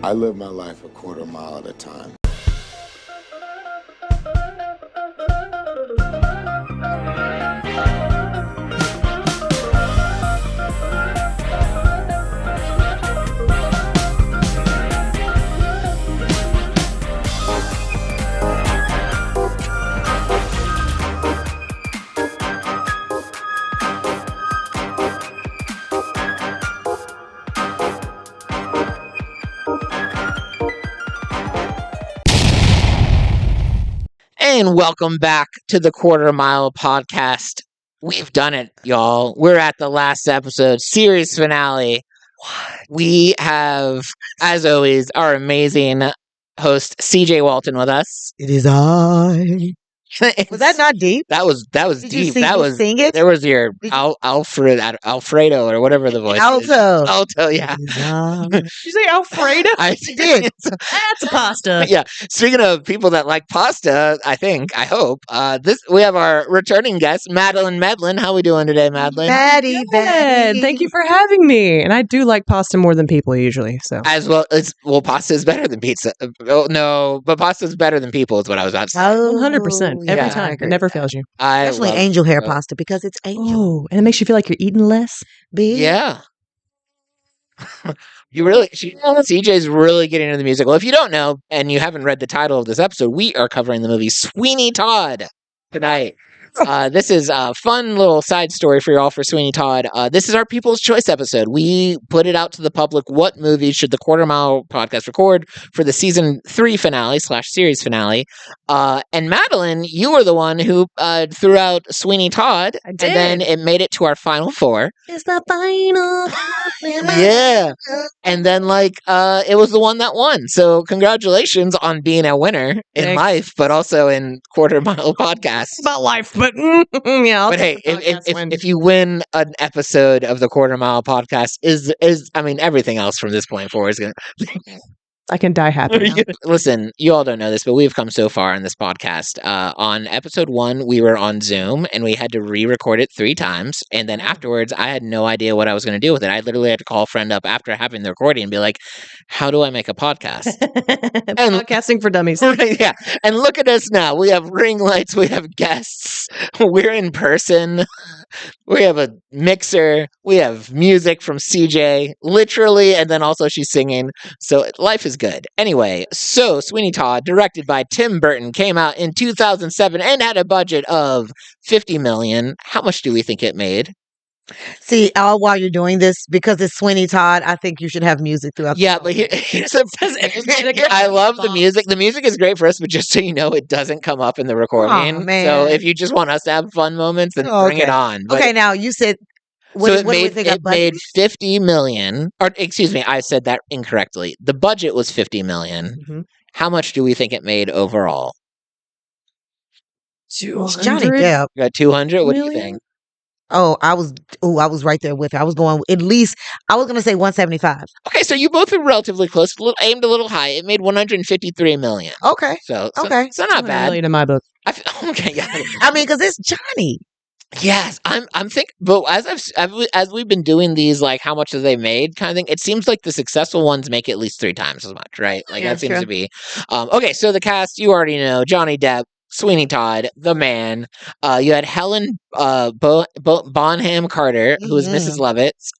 I live my life a quarter mile at a time. And welcome back to the Quarter Mile Podcast. We've done it, y'all. We're at the last episode, series finale. We have, as always, our amazing host, CJ Walton, with us. It is I. Was that not deep? That was Did deep. you sing it? There was your Alfredo or whatever the voice is. Alto, yeah. Did you say Alfredo? I did. That's a pasta. Yeah. Speaking of people that like pasta, I hope, we have our returning guest, Madeline Medlin. How we doing today, Madeline? Maddie. Thank you for having me. And I do like pasta more than people usually. So As well, pasta is better than pizza. No, but pasta is better than people is what I was about to say. 100%. Every Yeah. time. It never fails you. Especially angel hair pasta because it's angel. Oh, and it makes you feel like you're eating less. Big. Yeah. CJ's really getting into the music. Well, if you don't know, and you haven't read the title of this episode, we are covering the movie Sweeny Todd tonight. This is a fun little side story for y'all for Sweeny Todd. This is our People's Choice episode. We put it out to the public. What movies should the Quarter Mile Podcast record for the season 3 finale / series finale? And Madeline, you were the one who threw out Sweeny Todd. I did. And then it made it to our final 4. It's the final. Yeah. And then it was the one that won. So congratulations on being a winner in Thanks. life, but also in Quarter Mile Podcast. It's about life, but yeah. But hey, if you win an episode of the Quarter Mile Podcast, everything else from this point forward is gonna. I can die happy. Listen, you all don't know this, but we've come so far in this podcast. On episode 1, we were on Zoom and we had to re-record it 3 times. And then afterwards, I had no idea what I was going to do with it. I literally had to call a friend up after having the recording and be like, how do I make a podcast? Podcasting for dummies. Yeah. And look at us now. We have ring lights. We have guests. We're in person. We have a mixer. We have music from CJ, literally. And then also she's singing. So life is good. Anyway, so Sweeny Todd, directed by Tim Burton, came out in 2007 and had a budget of $50 million. How much do we think it made? See, while you're doing this, because it's Sweeny Todd, I think you should have music throughout. Yeah, but here's the I love the music. The music is great for us, but just so you know, it doesn't come up in the recording. Oh, man. So if you just want us to have fun moments, then bring it on. But, okay, now you said it made $50 million. Or excuse me, I said that incorrectly. The budget was $50 million. Mm-hmm. How much do we think it made overall? It's Johnny Depp. You got 200. What do you think? Oh, I was right there with her. I was going at least. I was going to say 175. Okay, so you both were relatively close. Aimed a little high. It made $153 million. Okay. So okay. So not bad. In my book. Okay, yeah. I mean, because it's Johnny. Yes, I'm thinking. But as we've been doing these, like how much have they made kind of thing, it seems like the successful ones make at least 3 times as much, right? Like that seems to be. Okay, so the cast you already know: Johnny Depp, Sweeny Todd, the man. You had Helen Bonham Carter, who was Mrs. Lovitz.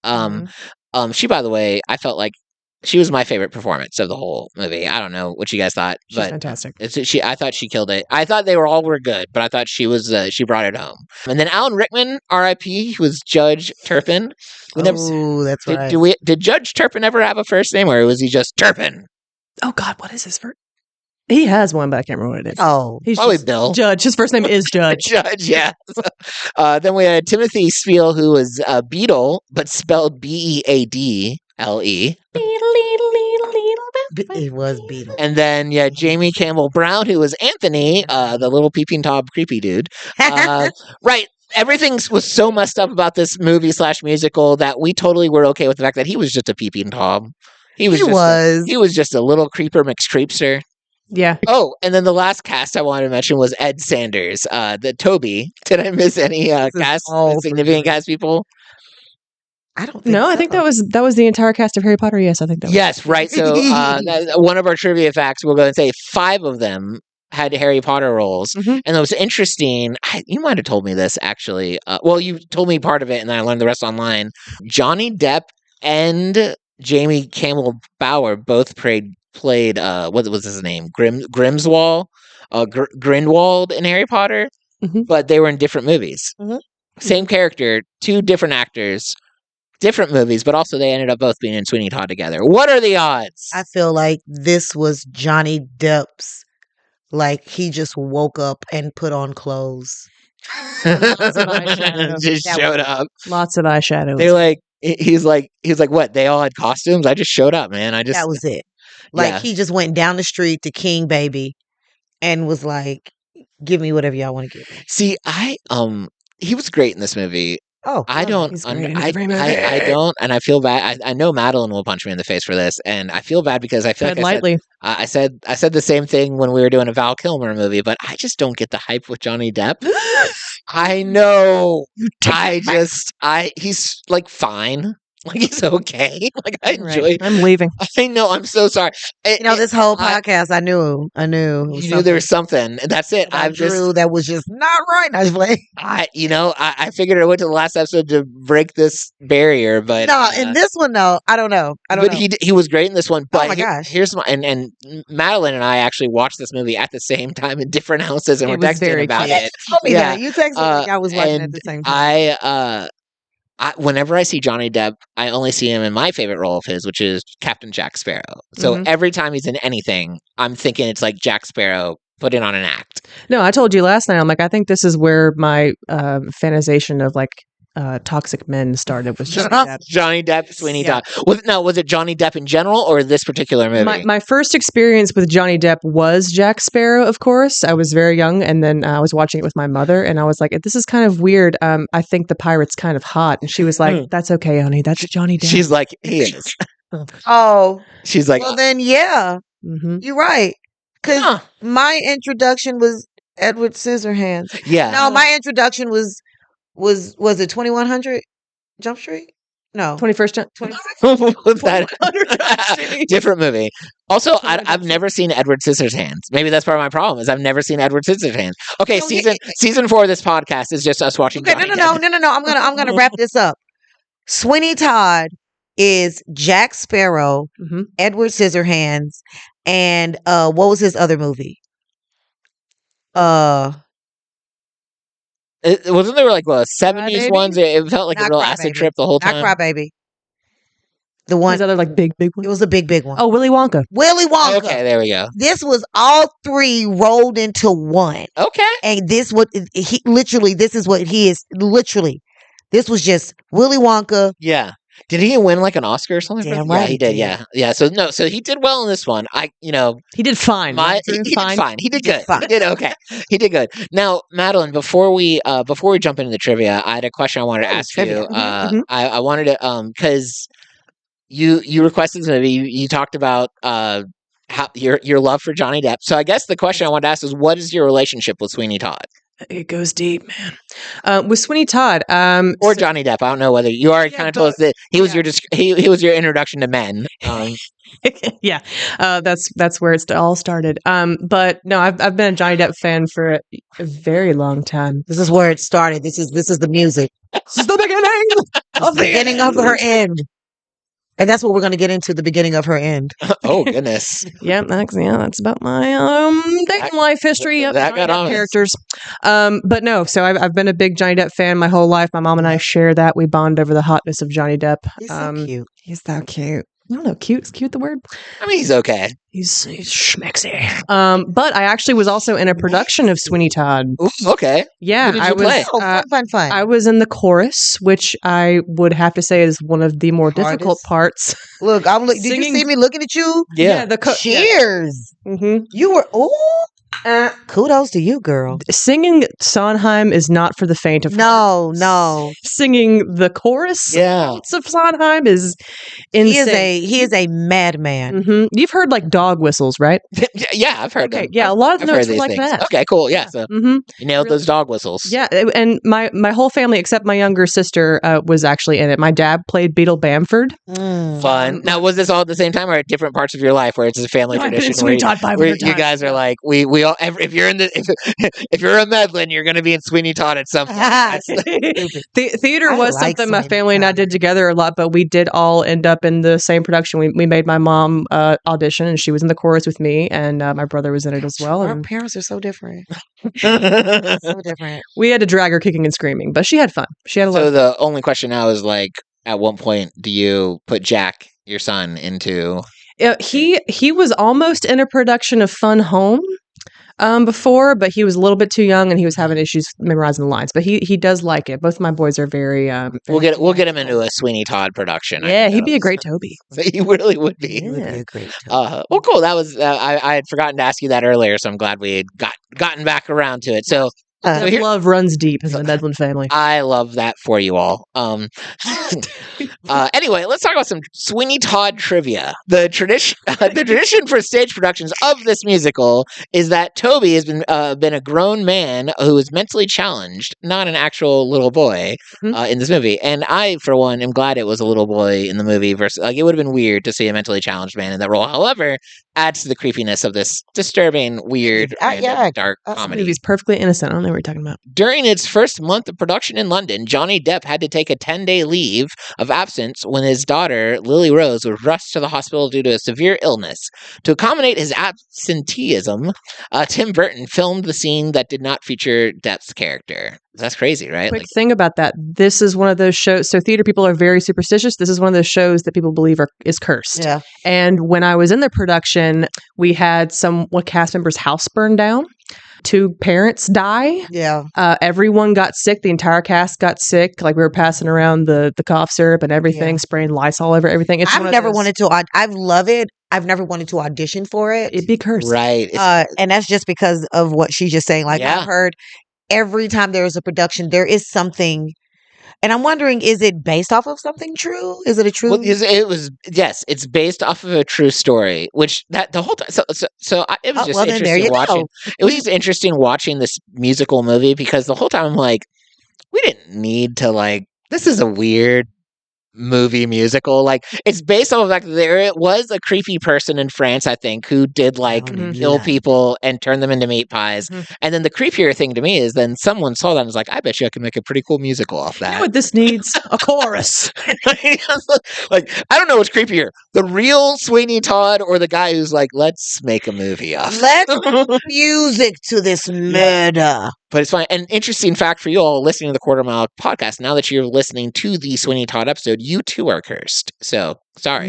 She, by the way, I felt like she was my favorite performance of the whole movie. I don't know what you guys thought, but fantastic. I thought she killed it. I thought they were good, but I thought she brought it home. And then Alan Rickman, R.I.P., who was Judge Turpin. That's right. Did Judge Turpin ever have a first name, or was he just Turpin? Oh God, what is his first? He has one, but I can't remember what it is. Oh, he's probably Bill. Judge. His first name is Judge. Judge, yeah. Then we had Timothy Spiel, who was Beadle, but spelled Beadle. It was Beadle. And then Jamie Campbell Brown, who was Anthony, the little peeping Tom creepy dude. Right. Everything was so messed up about this movie / musical that we totally were okay with the fact that he was just a peeping Tom. He was just a little creeper McStreepster. Yeah. Oh, and then the last cast I wanted to mention was Ed Sanders, the Toby. Did I miss any significant cast people? I don't think No, I so. think that was the entire cast of Harry Potter. Yes, I think that was. Yes, right. So one of our trivia facts, we'll go and say 5 of them had Harry Potter roles. Mhm. And it was interesting. You might have told me this, actually. Well, you told me part of it, and then I learned the rest online. Johnny Depp and Jamie Campbell Bower both played what was his name? Grimswald? Grindelwald in Harry Potter, but they were in different movies. Same character, 2 different actors, different movies, but also they ended up both being in Sweeney Todd together. What are the odds? I feel like this was Johnny Depp's. Like he just woke up and put on clothes. Lots of eyeshadow. Just showed up. Lots of eyeshadow. They're like, he's like, what? They all had costumes. I just showed up, man. That was it. Like he just went down the street to King Baby, and was like, "Give me whatever y'all want to give me." See, he was great in this movie. Oh, I don't. I don't, and I feel bad. I know Madeline will punch me in the face for this, and I feel bad because I feel like I said the same thing when we were doing a Val Kilmer movie, but I just don't get the hype with Johnny Depp. I know. He's like fine. Like he's okay. Like I enjoy. I'm leaving. I know. I'm so sorry. This whole podcast, I knew. You knew there was something. That's it. That was just not right. I was like, I figured I went to the last episode to break this barrier, but no. In this one, though, I don't know. But he was great in this one. But oh my gosh, here's my and Madeline and I actually watched this movie at the same time in different houses, and we're texting about it. Tell me that you texted me. I was watching at the same time. Whenever I see Johnny Depp, I only see him in my favorite role of his, which is Captain Jack Sparrow. So every time he's in anything, I'm thinking it's like Jack Sparrow putting on an act. No, I told you last night, I'm like, I think this is where my fanization of like toxic men started, was Johnny Depp. Johnny Depp, Sweeny Todd. Was it Johnny Depp in general or this particular movie? My first experience with Johnny Depp was Jack Sparrow, of course. I was very young, and then I was watching it with my mother, and I was like, this is kind of weird. I think the pirate's kind of hot. And she was like, that's okay, honey. That's Johnny Depp. She's like, he is. Oh. She's like, well, then, yeah. You're right. Because my introduction was Edward Scissorhands. Yeah. No, my introduction was it 2100 Jump Street? No. 21st Different movie. Also, I've never seen Edward Scissorhands. Maybe that's part of my problem, is I've never seen Edward Scissorhands. Okay, season 4 of this podcast is just us watching. Okay, no. I'm gonna wrap this up. Sweeny Todd is Jack Sparrow, Edward Scissorhands, and what was his other movie? Wasn't there like 70s ones? It felt like a real acid trip the whole time. Not Crybaby. The one. His other like big one? It was a big one. Oh, Willy Wonka. Willy Wonka. Okay, there we go. This was all 3 rolled into one. Okay. And this this is what he is. Literally. This was just Willy Wonka. Yeah. Did he win like an Oscar or something? Damn right. Yeah, he did. Yeah. So he did well in this one. He did fine. He did fine. He did good. He did okay. He did good. Now, Madeline, before we jump into the trivia, I had a question I wanted to ask you. I wanted to because you requested this movie. You talked about how your love for Johnny Depp. So I guess the question I wanted to ask is, what is your relationship with Sweeny Todd? It goes deep, man. With Sweeny Todd, or Johnny Depp. I don't know whether you already kind of told us that he was he was your introduction to men. Yeah, that's where it all started. But no, I've been a Johnny Depp fan for a very long time. This is where it started. This is the music. This is the beginning of her end. And that's what we're going to get into, the beginning of her end. Oh, goodness. That's about my dating life history of characters. But no, so I've been a big Johnny Depp fan my whole life. My mom and I share that. We bond over the hotness of Johnny Depp. He's so cute. He's so cute. I don't know, cute. Is cute the word? I mean, he's okay. He's schmexy. But I actually was also in a production of Sweeny Todd. Ooh, okay. Yeah, I was. Fun. I was in the chorus, which I would have to say is one of the more difficult parts. Look, did you see me looking at you? Yeah. Cheers. Yeah. You were. Kudos to you, girl. Singing Sondheim is not for the faint of heart. No. Singing the chorus of Sondheim is insane. He is a madman. Mm-hmm. You've heard like dog whistles, right? Yeah, I've heard them. Yeah, a lot of the notes are like things. that. Okay, cool. Yeah, so you nailed those dog whistles. Yeah, and my whole family, except my younger sister, was actually in it. My dad played Beetle Bamford. Fun. Now, was this all at the same time or at different parts of your life where it's a family tradition where you guys are like, we all, if you're in if you're a Medlin, you're going to be in Sweeny Todd at some point. Theater was something my family and I did together a lot, but we did all end up in the same production. We made my mom audition, and she was in the chorus with me, and my brother was in it as well. Our parents are so different. We had to drag her kicking and screaming, but she had fun. She had a lot. So the only question now is like, at what point do you put Jack, your son, into? He was almost in a production of Fun Home before, but he was a little bit too young and he was having issues memorizing the lines. But he does like it. Both of my boys are very. We'll get him into a Sweeny Todd production. Yeah, he'd be a great Toby. He really would be. He would be a great Toby. Well, cool. That was I had forgotten to ask you that earlier, so I'm glad we had gotten back around to it. So. Love runs deep in the Medlin family. I love that for you all. Anyway, let's talk about some Sweeny Todd trivia. The tradition for stage productions of this musical is that Toby has been a grown man who is mentally challenged, not an actual little boy in this movie. And I, for one, am glad it was a little boy in the movie versus like it would have been weird to see a mentally challenged man in that role. However, adds to the creepiness of this disturbing, weird, dark comedy. The movie's perfectly innocent. I don't know what you're talking about. During its first month of production in London, Johnny Depp had to take a 10-day leave of absence when his daughter, Lily Rose, was rushed to the hospital due to a severe illness. To accommodate his absenteeism, Tim Burton filmed the scene that did not feature Depp's character. That's crazy, right? Quick thing about that. This is one of those shows. So theater people are very superstitious. This is one of those shows that people believe is cursed. Yeah. And when I was in the production, we had one cast member's house burned down. 2 parents die. Yeah. Everyone got sick. The entire cast got sick. Like we were passing around the cough syrup and everything, spraying Lysol over everything. I've never wanted to. I love it. I've never wanted to audition for it. It'd be cursed. Right. And that's just because of what she's just saying. Like I've heard every time there is a production, there is something. And I'm wondering, is it based off of something true? Is it a true? Well, it's based off of a true story, which the whole time. It was just interesting watching. It was just interesting watching this musical movie because the whole time I'm like, we didn't need to this is a weird movie musical. Like it's based on the fact that there was a creepy person in France, I think, who did kill people and turn them into meat pies. And then the creepier thing to me is then someone saw that and was like, I bet you I can make a pretty cool musical off that. You know what this needs? A chorus. I don't know what's creepier, the real Sweeny Todd or the guy who's like, let's make a movie off. Let's music to this murder. But it's fine. An interesting fact for you all listening to the Quarter Mile podcast, now that you're listening to the Sweeny Todd episode, you too are cursed. So, sorry.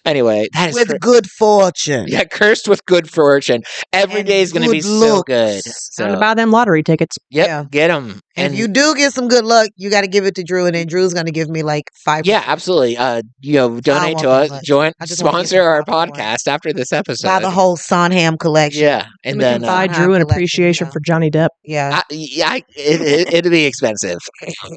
Anyway, that is with good fortune. Yeah, cursed with good fortune. Every day is going to be so good. So to buy them lottery tickets. Yep, get them. And if you do get some good luck, you got to give it to Drew, and then Drew's going to give me 5. Yeah, absolutely. Donate to us, sponsor our podcast after this episode. Buy the whole Sondheim collection. Yeah, and then buy Drew an appreciation for Johnny Depp. Yeah, it'd be expensive.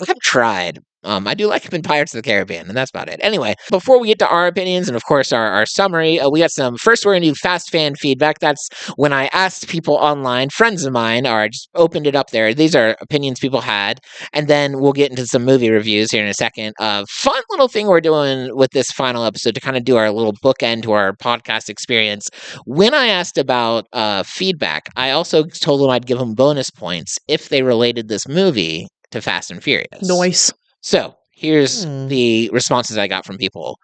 I've tried. I do like him in Pirates of the Caribbean, and that's about it. Anyway, before we get to our opinions and, of course, our summary, we got first we're going to do fast fan feedback. That's when I asked people online, friends of mine, or I just opened it up there. These are opinions people had, and then we'll get into some movie reviews here in a second. Fun little thing we're doing with this final episode to kind of do our little bookend to our podcast experience. When I asked about feedback, I also told them I'd give them bonus points if they related this movie to Fast and Furious. Nice. So here's the responses I got from people.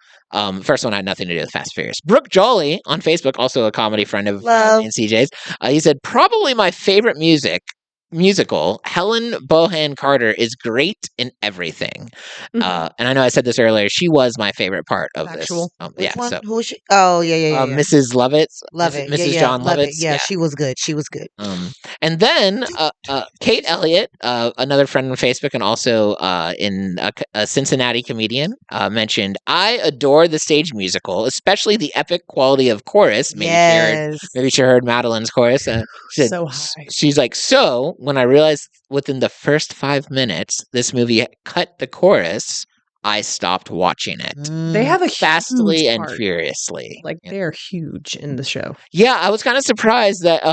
First one had nothing to do with Fast and Furious. Brooke Jolly on Facebook, also a comedy friend of CJ's. He said, probably my favorite music musical, Helen Bohan Carter is great in everything. And I know I said this earlier. She was my favorite part of Factual. this. Which one? So Who is she? Oh, yeah. Mrs. Lovitz, Love it. Mrs. Yeah, John love it. Lovitz. Yeah, she was good. She was good. And then Kate Elliott, another friend on Facebook and also in a Cincinnati comedian, mentioned, I adore the stage musical, especially the epic quality of chorus. Maybe she heard Madeline's chorus. She said, so high. She's like, so when I realized within the first 5 minutes this movie cut the chorus, I stopped watching it. They have a Fastly huge and part. furiously. Like they're huge in the show. Yeah, I was kind of surprised that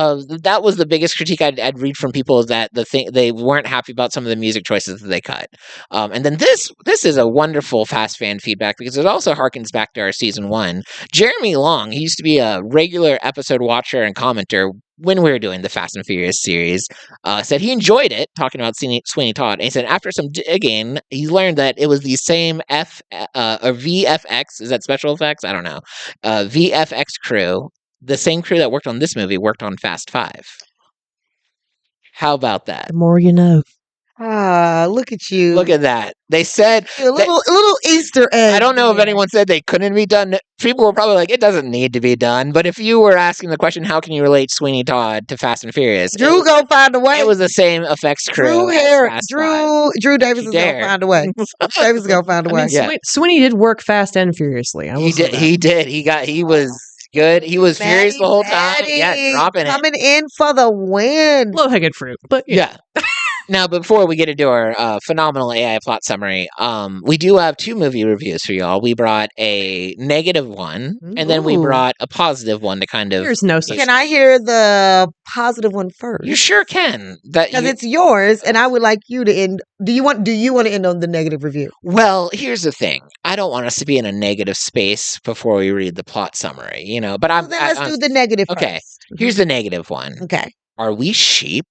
that was the biggest critique I'd read from people, is that they weren't happy about some of the music choices that they cut. And then this is a wonderful Fast fan feedback, because it also harkens back to our season 1. Jeremy Long, he used to be a regular episode watcher and commenter when we were doing the Fast and Furious series, said he enjoyed it, talking about Sweeny Todd. And he said after some digging, he learned that it was the same or VFX, is that special effects? I don't know. VFX crew, the same crew that worked on this movie, worked on Fast 5. How about that? The more you know. Look at you. Look at that. They said a little Easter egg. I don't know if anyone said they couldn't be done. People were probably like, it doesn't need to be done. But if you were asking the question, how can you relate Sweeny Todd to Fast and Furious? Drew gonna find a way. It was the same effects crew. Drew Davis is gonna find a way. Davis is gonna find a way. Sweeny did work fast and furiously. He did. He was good. He was furious the whole time. Yeah, dropping it. Coming in for the win. Low-hanging fruit. But yeah. Now, before we get into our phenomenal AI plot summary, we do have 2 movie reviews for y'all. We brought a negative one, and then we brought a positive one to kind of... There's no such... Can I hear the positive one first? You sure can. Because it's yours, and I would like you to end... Do you want to end on the negative review? Well, here's the thing. I don't want us to be in a negative space before we read the plot summary, but then let's do the negative first. Okay, here's the negative one. Okay. Are we sheep?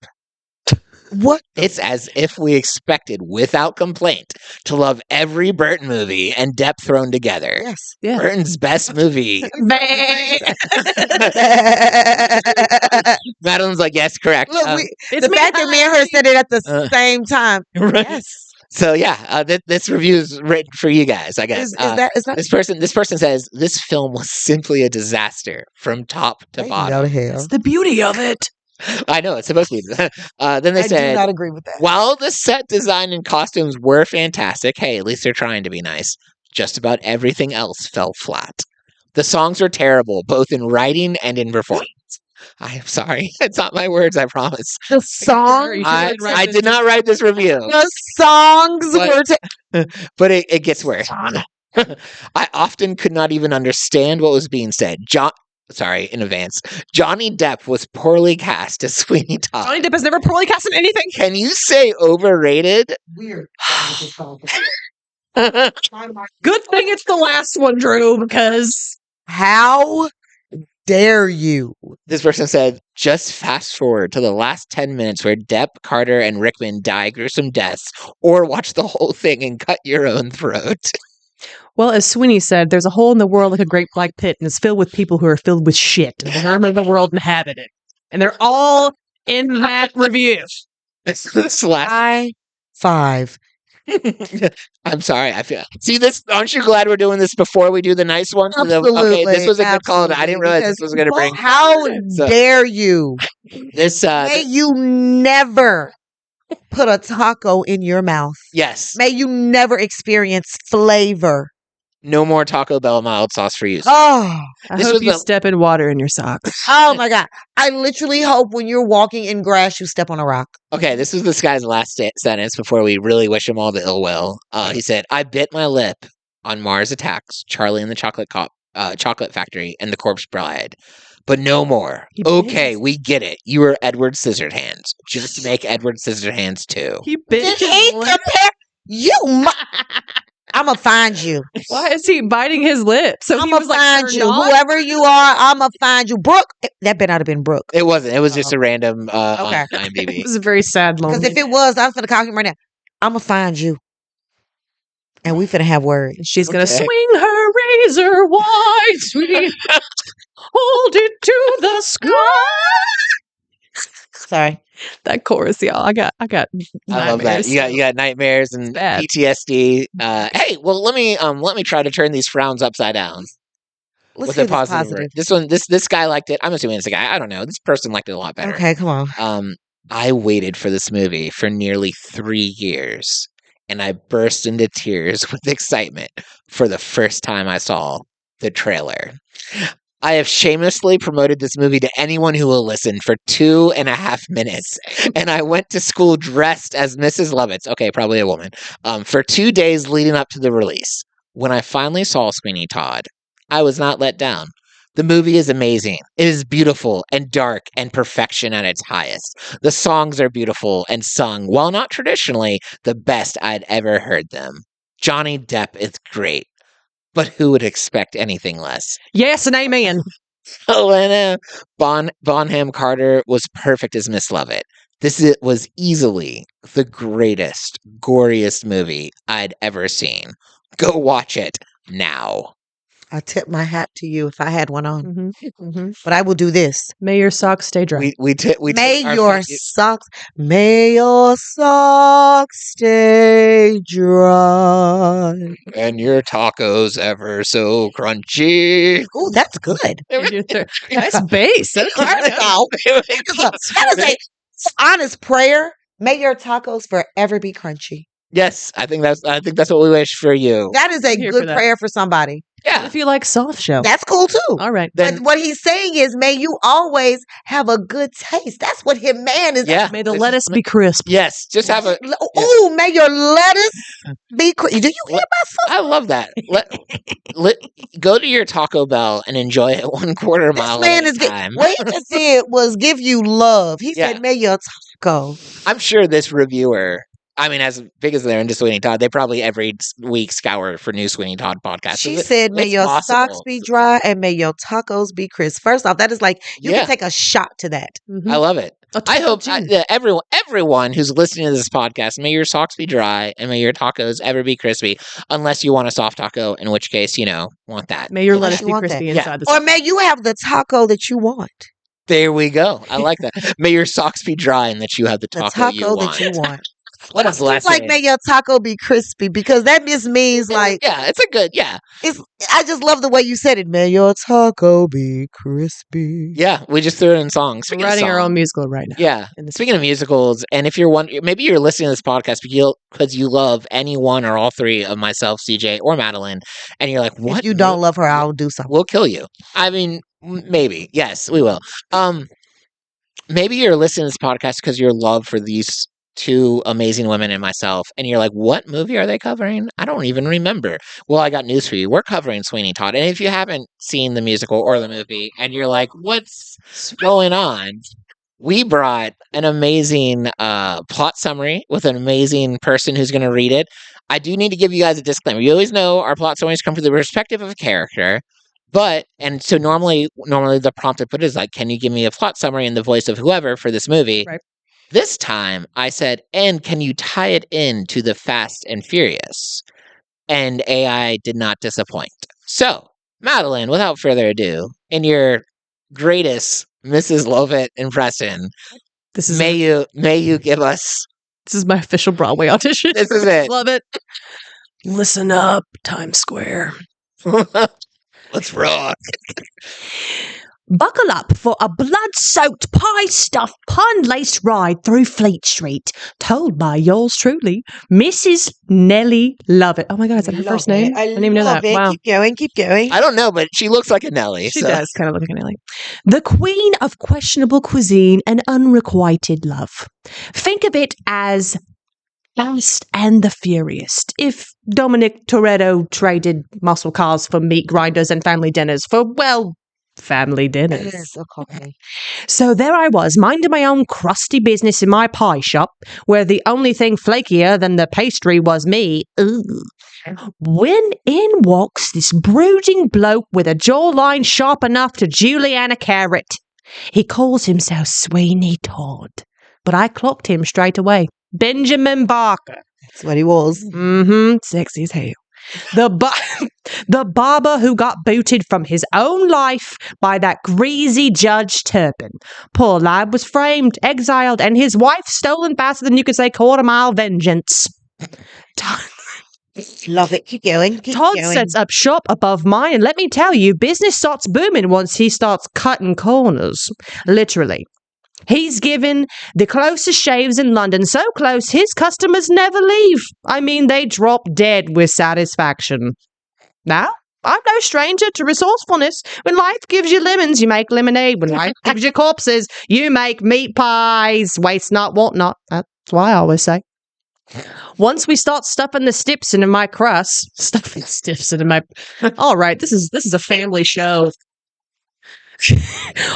What? It's as if we expected, without complaint, to love every Burton movie and Depp thrown together. Yes. Yeah. Burton's best movie. Madeline's like, yes, correct. Look, the fact that me and her said it at the same time. Right. Yes. So yeah, this review is written for you guys, I guess. This person says this film was simply a disaster from top to bottom. That's the beauty of it. I know, it's supposed to be. Then they said, I do not agree with that. While the set design and costumes were fantastic, hey, at least they're trying to be nice, just about everything else fell flat. The songs are terrible, both in writing and in performance. I'm sorry. It's not my words, I promise. The song? I did not write this review. The songs were... But it gets worse. I often could not even understand what was being said. Sorry, in advance. Johnny Depp was poorly cast as Sweeny Todd. Johnny Depp is never poorly cast in anything. Can you say overrated? Weird. Good thing it's the last one, Drew, because... How dare you? This person said, just fast forward to the last 10 minutes where Depp, Carter, and Rickman die gruesome deaths, or watch the whole thing and cut your own throat. Well, as Sweeny said, there's a hole in the world like a great black pit, and it's filled with people who are filled with shit. And the vermin of the world inhabit it. And they're all in that review. This last... High five. I'm sorry. I feel... See this? Aren't you glad we're doing this before we do the nice one? Absolutely. Okay, this was a good call. I didn't realize this was going to bring... How dare you? May you never put a taco in your mouth. Yes. May you never experience flavor. No more Taco Bell mild sauce for you. Oh, I hope you step in water in your socks. Oh my God. I literally hope when you're walking in grass, you step on a rock. Okay, this is this guy's last sentence before we really wish him all the ill will. He said, I bit my lip on Mars Attacks, Charlie and the Chocolate Factory, and The Corpse Bride. But no more. Okay, we get it. You are Edward Scissorhands. Just make Edward Scissorhands too. He bit his lip. I'm going to find you. Why is he biting his lip? So I'm going to find you. Whoever you are, I'm going to find you. Brooke. That better not have been Brooke. It wasn't. It was just a random on IMDb. It was a very sad moment. Because if it was, I was going to call him right now. I'm going to find you. And we finna have words. She's going to swing her razor wide, sweet. Hold it to the sky. Sorry. That chorus, y'all. I got. I love that. You got nightmares and PTSD. Hey, well, let me try to turn these frowns upside down. Let's with hear a positive. This one, this guy liked it. I'm assuming it's a guy. I don't know. This person liked it a lot better. Okay, come on. I waited for this movie for nearly 3 years, and I burst into tears with excitement for the first time I saw the trailer. I have shamelessly promoted this movie to anyone who will listen for 2.5 minutes. And I went to school dressed as Mrs. Lovitz, okay, probably a woman, for 2 days leading up to the release. When I finally saw Sweeny Todd, I was not let down. The movie is amazing. It is beautiful and dark and perfection at its highest. The songs are beautiful and sung, while not traditionally the best I'd ever heard them. Johnny Depp is great. But who would expect anything less? Yes and amen. Helena Bonham Carter was perfect as Miss Lovett. Was easily the greatest, goriest movie I'd ever seen. Go watch it now. I tip my hat to you if I had one on. Mm-hmm. Mm-hmm. But I will do this. May your socks stay dry. May your socks stay dry. And your tacos ever so crunchy. Oh, that's good. Nice bass. That is a honest prayer. May your tacos forever be crunchy. Yes, I think that's what we wish for you. That is a good prayer for somebody. Yeah. If you like soft shell. That's cool too. All right. But what he's saying is, may you always have a good taste. That's what his man is. Yeah. May the lettuce be crisp. Yes. Just have a. Oh, may your lettuce be crisp. Do you hear about I love that. Go to your Taco Bell and enjoy it 1/4 mile at a time. What he just said was give you love. He said, may your taco. I'm sure this reviewer, I mean, as big as they're into Sweeny Todd, they probably every week scour for new Sweeny Todd podcasts. She said, may your socks be dry and may your tacos be crisp. First off, that is like, you can take a shot to that. Mm-hmm. I love it. I hope everyone who's listening to this podcast, may your socks be dry and may your tacos ever be crispy, unless you want a soft taco, in which case, want that. May your lettuce be crispy inside the Or may you have the taco that you want. There we go. I like that. May your socks be dry and that you have the taco you want. That you want. What a blessing. It's like, may your taco be crispy, because that just means like. Yeah, it's a good, I just love the way you said it. May your taco be crispy. Yeah, we just threw it in songs. We're writing our own musical right now. Yeah. Speaking of musicals, and if you're maybe you're listening to this podcast because you love any one or all three of myself, CJ, or Madeline, and you're like, what? If you don't love her, I'll do something. We'll kill you. I mean, maybe. Yes, we will. Maybe you're listening to this podcast because your love for these two amazing women and myself, and you're like, what movie are they covering? I don't even remember. Well, I got news for you. We're covering Sweeny Todd. And if you haven't seen the musical or the movie, and you're like, what's going on? We brought an amazing plot summary with an amazing person who's going to read it. I do need to give you guys a disclaimer. You always know our plot summaries come from the perspective of a character. And so normally the prompt I put is like, can you give me a plot summary in the voice of whoever for this movie? Right. This time I said, and can you tie it into the Fast and Furious? And AI did not disappoint. So, Madeline, without further ado, in your greatest Mrs. Lovett impression, may you give us. This is my official Broadway audition. This is it. Love it. Listen up, Times Square. Let's rock. Buckle up for a blood-soaked, pie-stuffed, pun-laced ride through Fleet Street, told by yours truly, Mrs. Nellie Lovett. Oh my God, is that her first name? I didn't even know that. Wow. Keep going. I don't know, but she looks like a Nellie. She does kind of look like a Nellie. The queen of questionable cuisine and unrequited love. Think of it as Fast and the Furious. If Dominic Toretto traded muscle cars for meat grinders and family dinners for, well, family dinners. Yes, okay. So there I was, minding my own crusty business in my pie shop, where the only thing flakier than the pastry was me. Ooh. When in walks this brooding bloke with a jawline sharp enough to Juliana Carrot. He calls himself Sweeny Todd, but I clocked him straight away. Benjamin Barker. That's what he was. Sexy as hell. The barber who got booted from his own life by that greasy Judge Turpin. Poor lad was framed, exiled, and his wife stolen faster than you could say quarter-mile vengeance. Love it. Keep going. Todd sets up shop above mine, and let me tell you, business starts booming once he starts cutting corners. Literally. He's given the closest shaves in London, so close his customers never leave. I mean, they drop dead with satisfaction. Now, I'm no stranger to resourcefulness. When life gives you lemons, you make lemonade. When life gives you corpses, you make meat pies. Waste not, want not. That's why I always say. Once we start stuffing the stips into my crust, stuffing stips into my... All right, this is a family show.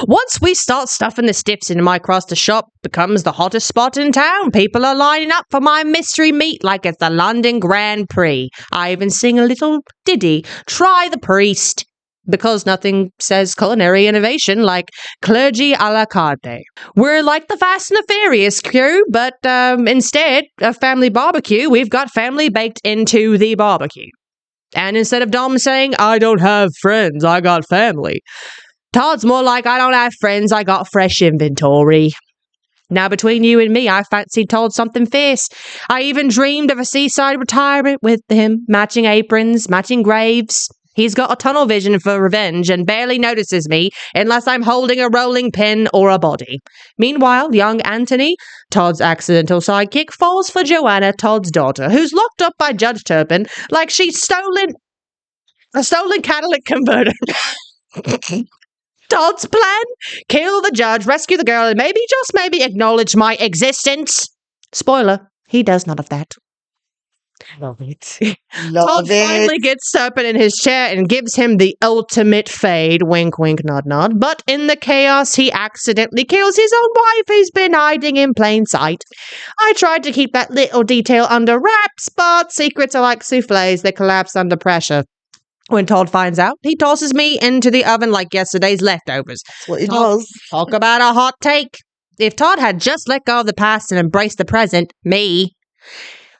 Once we start stuffing the stips into my crust, the shop becomes the hottest spot in town. People are lining up for my mystery meat like it's the London Grand Prix. I even sing a little ditty, Try the Priest, because nothing says culinary innovation like clergy a la carte. We're like the Fast and the Furious crew, but instead of family barbecue, we've got family baked into the barbecue. And instead of Dom saying, I don't have friends, I got family, Todd's more like, I don't have friends, I got fresh inventory. Now, between you and me, I fancied Todd something fierce. I even dreamed of a seaside retirement with him, matching aprons, matching graves. He's got a tunnel vision for revenge and barely notices me unless I'm holding a rolling pin or a body. Meanwhile, young Anthony, Todd's accidental sidekick, falls for Joanna, Todd's daughter, who's locked up by Judge Turpin like she's a stolen catalytic converter. Todd's plan? Kill the judge, rescue the girl, and maybe, just maybe, acknowledge my existence. Spoiler, he does none of that. Love it. Todd finally gets Turpin in his chair and gives him the ultimate fade. Wink, wink, nod, nod. But in the chaos, he accidentally kills his own wife who's been hiding in plain sight. I tried to keep that little detail under wraps, but secrets are like souffles. They collapse under pressure. When Todd finds out, he tosses me into the oven like yesterday's leftovers. That's what he does. Talk about a hot take. If Todd had just let go of the past and embraced the present, me,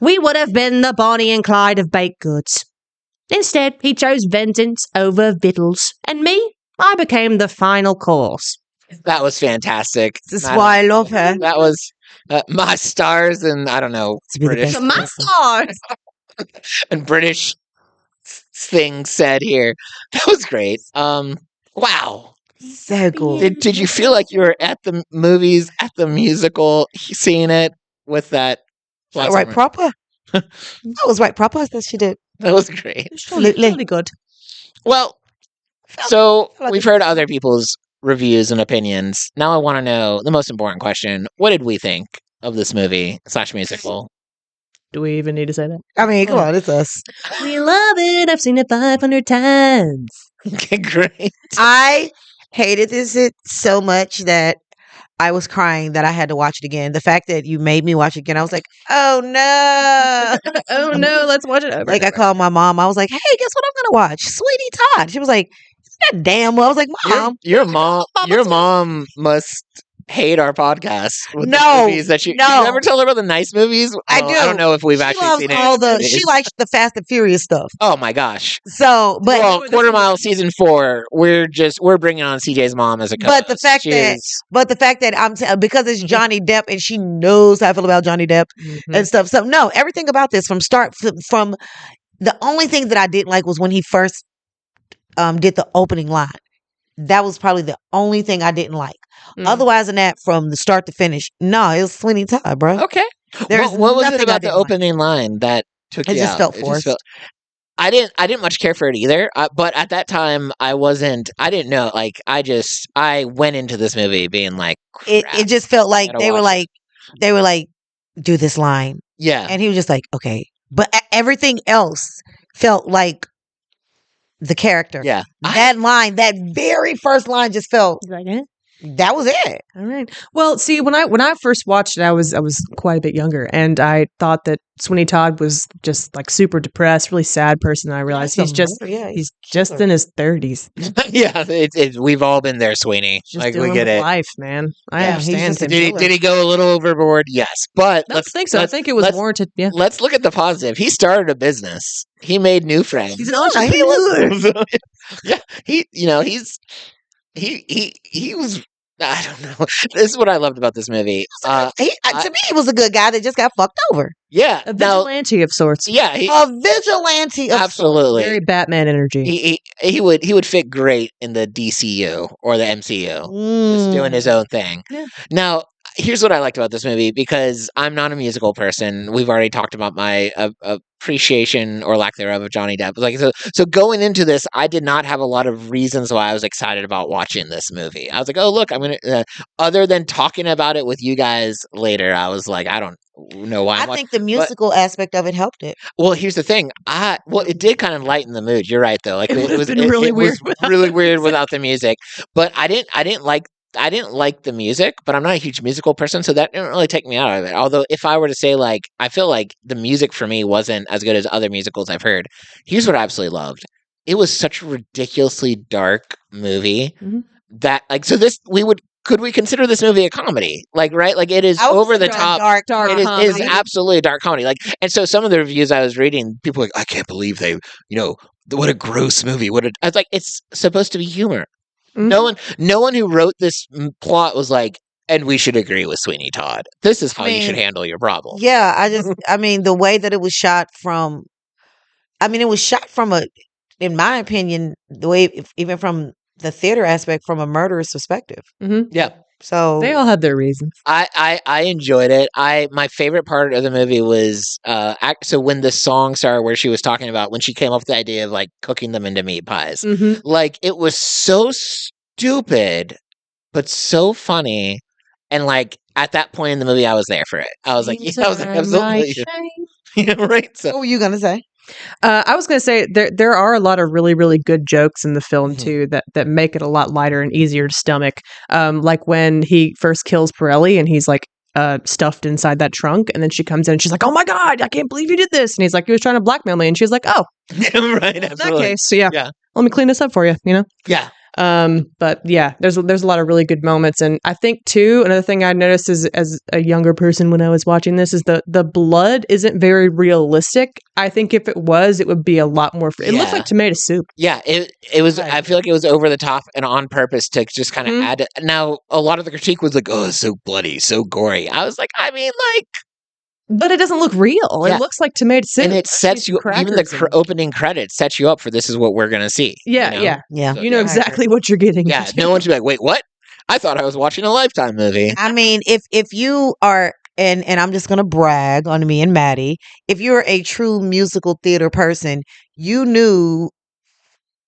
we would have been the Bonnie and Clyde of baked goods. Instead, he chose vengeance over victuals. And me, I became the final course. That was fantastic. This is why I love her. That was my stars and, I don't know, British. My stars! And British thing said here. That was great. Wow. So cool. Did you feel like you were at the movies, at the musical, seeing it with that? Right proper. That was right proper. That she did. That was great. Absolutely good. Well, so we've heard other people's reviews and opinions. Now I want to know the most important question. What did we think of this movie / musical? Do we even need to say that? I mean, come on, it's us. We love it. I've seen it 500 times. Okay, great. I hated this so much that I was crying that I had to watch it again. The fact that you made me watch it again, I was like, oh no. Oh no, let's watch it over. Like I called my mom. I was like, hey, guess what I'm going to watch? Sweeny Todd. She was like, that damn well. I was like, Mom. Your mom must hate our podcast with the movies that you ever tell her about the nice movies? I do. I don't know if we've actually seen it. She likes the Fast and Furious stuff. Oh my gosh. So, but Quarter Mile season 4, we're bringing on CJ's mom as a co-host. But the fact that because it's Johnny Depp and she knows how I feel about Johnny Depp and stuff. So no, everything about this from the only thing that I didn't like was when he first did the opening line. That was probably the only thing I didn't like. Otherwise than that, from the start to finish, no, it was Sweeny Todd, bro. Okay. What was it about the opening line that took you out? It just felt forced. I didn't much care for it either. But at that time, I didn't know. Like, I went into this movie being like, it just felt like they were like, do this line. Yeah. And he was just like, okay. But everything else felt like the character. Yeah. That line, that very first line just felt. Like, eh? that was it. All right. Well, see, when I first watched it, I was quite a bit younger, and I thought that Sweeny Todd was just like super depressed, really sad person. And I realized he's just in his 30s, Yeah, we've all been there, Sweeney. just Like we dealing get with it. life, man. I Yeah, he's understand just a him. Did he go a little overboard? Yes, but I don't think so. I think it was warranted. Yeah, let's look at the positive. He started a business. He made new friends. he's an entrepreneur. Yeah, he was. I don't know. This is what I loved about this movie. To me, he was a good guy that just got fucked over. Yeah, A vigilante of sorts. Yeah, a vigilante of absolutely Very Batman energy. He would fit great in the DCU or the MCU, just doing his own thing. Yeah. Now, here's what I liked about this movie, because I'm not a musical person. We've already talked about my appreciation or lack thereof of Johnny Depp. Like so going into this, I did not have a lot of reasons why I was excited about watching this movie. I was like, oh look, I'm gonna. Other than talking about it with you guys later, I was like, I don't know why. I think the musical aspect of it helped it. Well, here's the thing. It did kind of lighten the mood. You're right, though. Like It was really weird without the music. But I didn't like the music, but I'm not a huge musical person, so that didn't really take me out of it. Although, if I were to say, like, I feel like the music for me wasn't as good as other musicals I've heard. Here's what I absolutely loved. It was such a ridiculously dark movie that, like, so could we consider this movie a comedy? Like, right? Like, it is over the top. Dark It is comedy. absolutely a dark comedy. Like, and so some of the reviews I was reading, people were like, I can't believe they, what a gross movie. I was like, it's supposed to be humor. Mm-hmm. No one who wrote this plot was like, and we should agree with Sweeny Todd. This is how you should handle your problem. Yeah, the way that it was shot from, in my opinion, the way, even from the theater aspect, from a murderous perspective. Mm-hmm. Yeah. So they all had their reasons. I enjoyed it. My favorite part of the movie was so when the song started, where she was talking about when she came up with the idea of like cooking them into meat pies. Mm-hmm. Like, it was so stupid, but so funny. And like at that point in the movie, I was there for it. I was like, absolutely. Yeah, right. So what were you gonna say? I was going to say there are a lot of really, really good jokes in the film too that make it a lot lighter and easier to stomach. Like when he first kills Pirelli and he's like stuffed inside that trunk, and then she comes in and she's like, "Oh my god, I can't believe you did this!" And he's like, "He was trying to blackmail me," and she's like, "Oh, right, in absolutely. that case, so yeah, let me clean this up for you." Yeah. But yeah, there's a lot of really good moments, and I think too another thing I noticed is as a younger person when I was watching this is the blood isn't very realistic. I think if it was, it would be a lot more. It looked like tomato soup. Yeah, it was. I feel like it was over the top and on purpose to just kind of add it. Now, a lot of the critique was like, "Oh, it's so bloody, so gory." I was like, but it doesn't look real. Yeah. It looks like tomato soup, and it sets you. Even the opening credits sets you up for this is what we're gonna see. Yeah. So, you know exactly what you're getting. Yeah, no one should be like, "Wait, what?" I thought I was watching a Lifetime movie. I mean, if you are, and I'm just gonna brag on me and Maddie, if you're a true musical theater person, you knew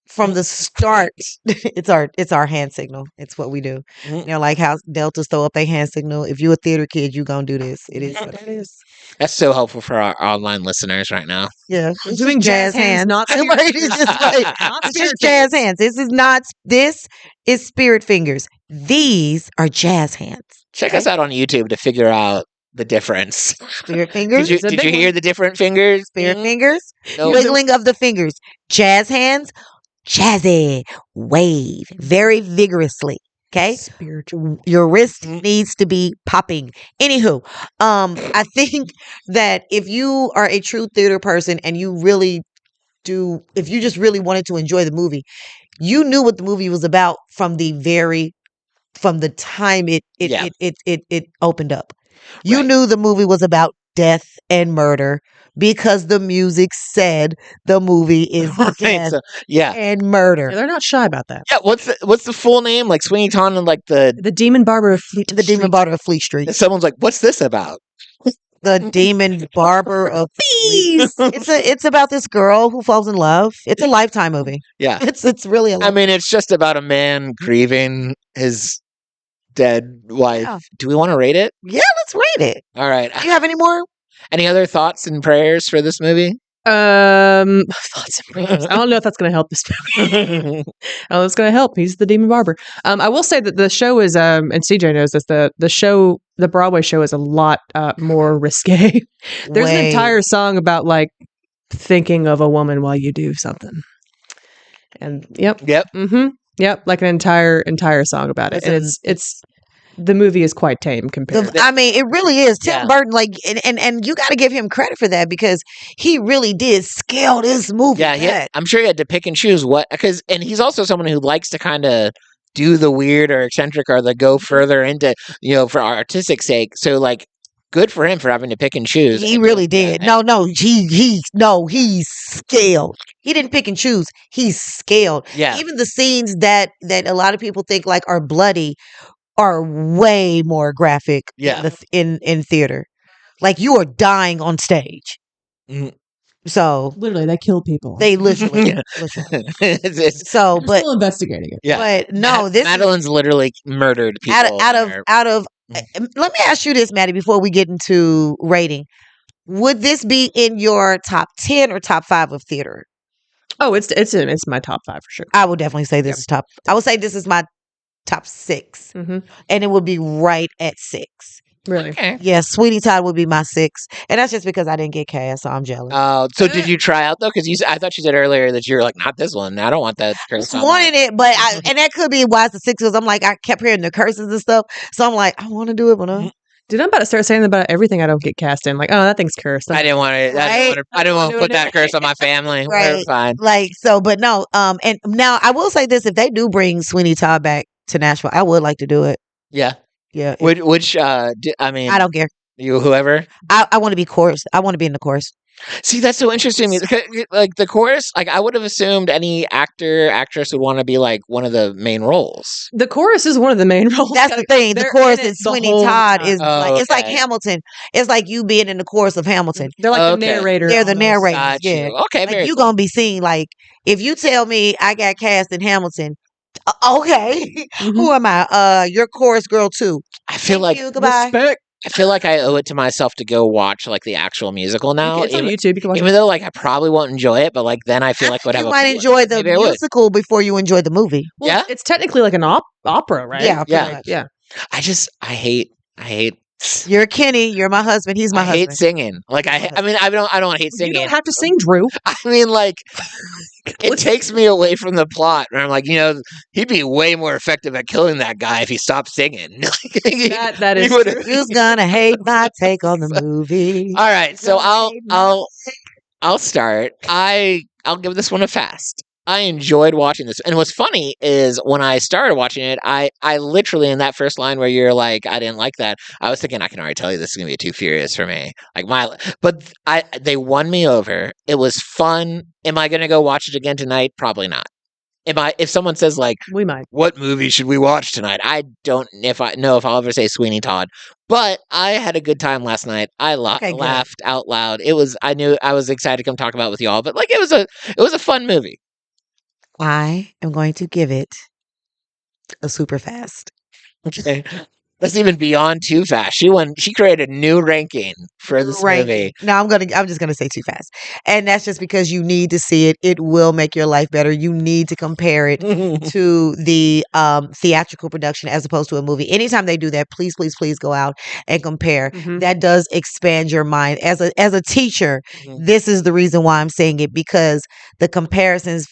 from the start. It's our hand signal. It's what we do. Like how Deltas throw up their hand signal. If you're a theater kid, you gonna do this. It is what it is. That's so helpful for our online listeners right now. Yeah, we're doing jazz hands, not spirit It's just jazz hands. This is spirit fingers. These are jazz hands. Check us out on YouTube to figure out the difference. Spirit fingers. Did you hear the different fingers? Spirit fingers. No. Wiggling of the fingers. Jazz hands. Jazzy. Wave. Very vigorously. Okay. Spiritual. Your wrist needs to be popping. Anywho, I think that if you are a true theater person and you really do, if you just really wanted to enjoy the movie, you knew what the movie was about from the time it opened up. You knew the movie was about death and murder because the music said the movie is death and murder. Yeah, they're not shy about that. Yeah, what's the full name? Like Sweeny Todd and like the Demon Barber of Fleet. The Demon Barber of Fleet Street. Someone's like, what's this about? The Demon Barber of Fleet. It's about this girl who falls in love. It's a Lifetime movie. Yeah, it's really. I mean, it's just about a man grieving his dead wife. Yeah. Do we want to rate it? Yeah, let's rate it. All right. Do you have any more? Any other thoughts and prayers for this movie? Thoughts and prayers. I don't know if that's going to help this movie. I don't know if it's going to help. He's the demon barber. I will say that the show is, and CJ knows this, the Broadway show is a lot more risque. There's an entire song about like thinking of a woman while you do something. And yep. Mm-hmm. Yep. Like an entire song about it. And it's the movie is quite tame compared. I mean, it really is. Tim Burton, like, and you got to give him credit for that because he really did scale this movie. Yeah, I'm sure he had to pick and choose and he's also someone who likes to kind of do the weird or eccentric or the go further into, for artistic sake. So, like, good for him for having to pick and choose. He really did. No, he scaled. He didn't pick and choose. He scaled. Yeah. Even the scenes that a lot of people think like are bloody are way more graphic in theater. Like you are dying on stage. Mm-hmm. So literally they kill people. They literally. So but still investigating it. Yeah. But no, Madeline's literally murdered people. Out of let me ask you this, Maddie, before we get into rating. Would this be in your top 10 or top 5 of theater? Oh, it's my top 5 for sure. I would definitely say this is top. I would say this is my top 6, and it would be right at 6. Really? Okay. Yeah, Sweeny Todd would be my 6, and that's just because I didn't get cast, so I'm jealous. Oh, so did you try out though? Because I thought you said earlier that you were like, not this one. I don't want that curse. I wanted it, but and that could be why it's the 6 because I'm like I kept hearing the curses and stuff, so I'm like I want to do it, but Dude, I'm about to start saying about everything I don't get cast in. Like, oh, that thing's cursed. I didn't want to. I didn't want to put that curse on my family. Right. We're fine. Like so, but no. And now I will say this: if they do bring Sweeny Todd back to Nashville, I would like to do it. Yeah. Yeah. Which I mean, I don't care. You whoever. I want to be chorus. I want to be in the chorus. See, that's so interesting to me. Like the chorus, like I would have assumed any actress would want to be like one of the main roles. The chorus is one of the main roles. That's the thing. The chorus is Sweeny Todd is it's like Hamilton. It's like you being in the chorus of Hamilton. They're like the narrator. They're the narrators. Got yeah. You. Okay. Like you gonna be seen. Like if you tell me I got cast in Hamilton. Okay. Who am I? Your chorus girl too. I feel like goodbye. Respect. I feel like I owe it to myself to go watch like the actual musical now. It's on YouTube. You can watch even though like I probably won't enjoy it, but like then I feel like would have. You might enjoy the musical before you enjoy the movie. Well, yeah, it's technically like an opera, right? Yeah. I hate. You're Kenny. You're my husband. He's my husband. I hate singing. Like I mean, I don't hate singing. You don't have to sing, Drew. I mean, like it takes me away from the plot. And I'm like, he'd be way more effective at killing that guy if he stopped singing. that is true. Who's gonna hate my take on the movie? All right, so I'll start. I'll give this one a fast. I enjoyed watching this. And what's funny is when I started watching it, I literally in that first line where you're like, I didn't like that. I was thinking, I can already tell you this is going to be too furious for me. But they won me over. It was fun. Am I going to go watch it again tonight? Probably not. If someone says like, we might, what movie should we watch tonight? I don't know if I'll ever say Sweeny Todd, but I had a good time last night. I laughed out loud. I knew I was excited to come talk about it with y'all, but like, it was a fun movie. I am going to give it a super fast. Okay. That's even beyond too fast. She created a new ranking for this movie. No, I'm just gonna say too fast. And that's just because you need to see it. It will make your life better. You need to compare it to the theatrical production as opposed to a movie. Anytime they do that, please go out and compare. Mm-hmm. That does expand your mind. As a teacher, this is the reason why I'm saying it, because the comparisons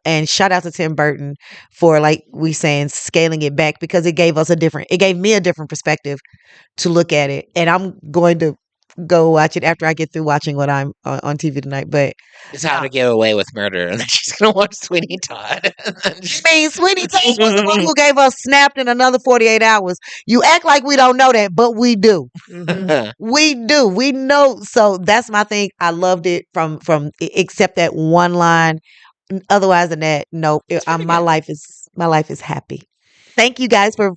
and shout out to Tim Burton for, like we saying, scaling it back, because it gave me a different perspective to look at it. And I'm going to go watch it after I get through watching what I'm on TV tonight. But it's How to Get Away with Murder, and then she's gonna watch Sweeny Todd. Sweeny Todd was the one who gave us Snapped in another 48 hours. You act like we don't know that, but we do. Mm-hmm. We do. We know. So that's my thing. I loved it from except that one line. Otherwise than that, no. My life is happy. Thank you guys for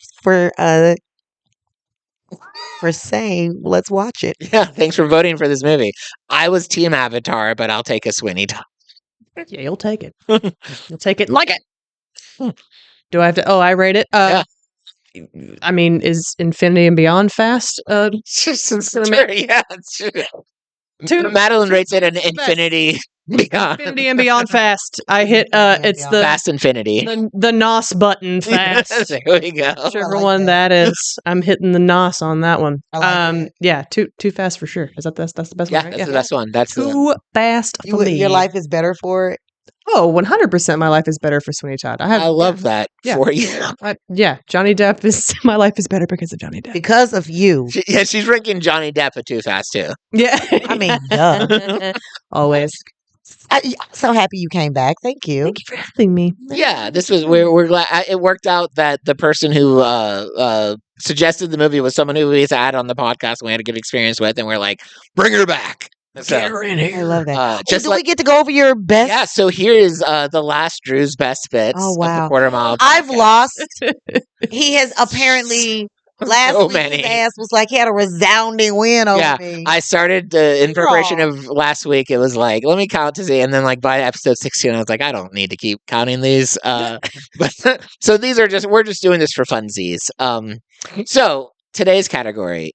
saying let's watch it. Yeah, thanks for voting for this movie. I was Team Avatar, but I'll take a Sweeny Todd. Yeah, you'll take it. You'll take it like it. Do I have to? Oh, I rate it. Yeah. I mean, is Infinity and Beyond fast? Yeah, it's true. Madeline rates it an best. infinity beyond. Infinity and beyond fast. I hit it's the Fast infinity. the NOS button fast. There we go. Whichever like one that. that is. I'm hitting the NOS on that one. I like that. Yeah, too fast for sure. Is that's the best Yeah, one, right? that's the best one. That's the Too fast for me. Your life is better for it. Oh, 100% my life is better for Sweeny Todd. I love that Yeah. for you. Johnny Depp is my life is better because of Johnny Depp. Because of you. She's ranking Johnny Depp at Too Fast too. Yeah. I mean, duh. Always. I'm so happy you came back. Thank you. Thank you for having me. Yeah, this was we're glad it worked out that the person who suggested the movie was someone who we've had on the podcast and we had a good experience with, and we're like, bring her back. So, Get her in I here. love that. just Do we get to go over your best? yeah, so here is the last Drew's best bits Oh, of wow. the quarter mile. I've podcast. lost. He has apparently last So week many. his ass was like he had a resounding win over Yeah, me. I started in preparation Aw. of last week. It was like, let me count to see, and then like by episode 16, I was like, I don't need to keep counting these. But so these are we're just doing this for funsies. So today's category.